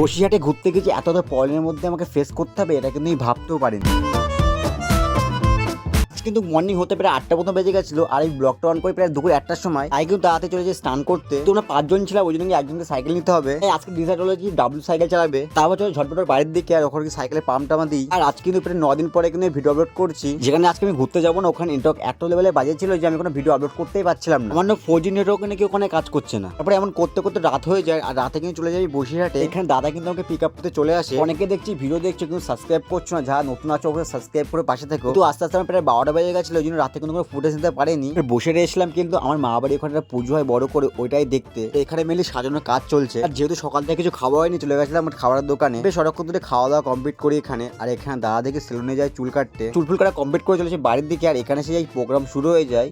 বসিরহাটে ঘুরতে গেছি, এত প্রবলেমের মধ্যে আমাকে ফেস করতে হবে এটা কিন্তু আমি ভাবতেও পারিনি। কিন্তু মর্নিং হতে প্রায় 8টা মতো বেজে গেছিল, আর এই ব্লগটা অন করে প্রায় দুপুর 1টার সময় আই কিন্তু তাড়াতাড়ি চলে যে স্নান করতে। তোমরা 5 জন ছিলাম, ওই জন্য একজনকে সাইকেল নিতে হবে। আজকে ডিসাইড হলো যে ডাব্লু সাইকেল চালাবে, তারপর চলো ঝটপট বাড়ির দিকে আর ওখানে সাইকেলে পাম্প টামা দিই। আর আজকে কিন্তু প্রায় 9 দিন পরে কিন্তু ভিডিও আপলোড করছি, যেখানে আজকে আমি ঘুরতে যাবো না। ওখানে নেটওয়ার্ক এত লেভেলে বাজেছিল যে আমি কোনো ভিডিও আপলোড করতেই পারছিলাম না। আমার 4G নেটওয়ার্ক নাকি ওখানে কাজ করছে না। তারপরে এমন করতে করতে রাত হয়ে যায়, আর রাতে কিন্তু চলে যাই বসিরহাটে। এখানে দাদা কিন্তু আমাকে পিক আপ করতে চলে আসে। অনেকে দেখছি ভিডিও দেখছো কিন্তু সাবস্ক্রাইব করছো না, যারা নতুন আছো ওখানে সাবস্ক্রাইব করে পাশে থাকো। তো আস্তে আস্তে আমার প্রায় 12টা বেজে গেছিল, ওই জন্য রাতে কিন্তু কোনো ফুটেজ নিতে পারিনি। বসে এসলাম কিন্তু আমার মা বাড়ি ওখানে একটা পুজো হয় বড় করে, ওইটাই দেখতে। এখানে মেনলি সাজানোর কাজ চলছে, আর যেহেতু সকাল থেকে কিছু খাওয়া হয়নি চলে গেছিলাম আমার খাবারের দোকানে। বেশ অনেকক্ষণ ধরে খাওয়া দাওয়া কমপ্লিট করি এখানে। আর এখানে দাদা দেখে সেলুনে যায় চুল কাটতে, চুল ফুল কাটা কমপ্লিট করে চলেছে বাড়ির দিকে। আর এখানে সে প্রোগ্রাম শুরু হয়ে যায়।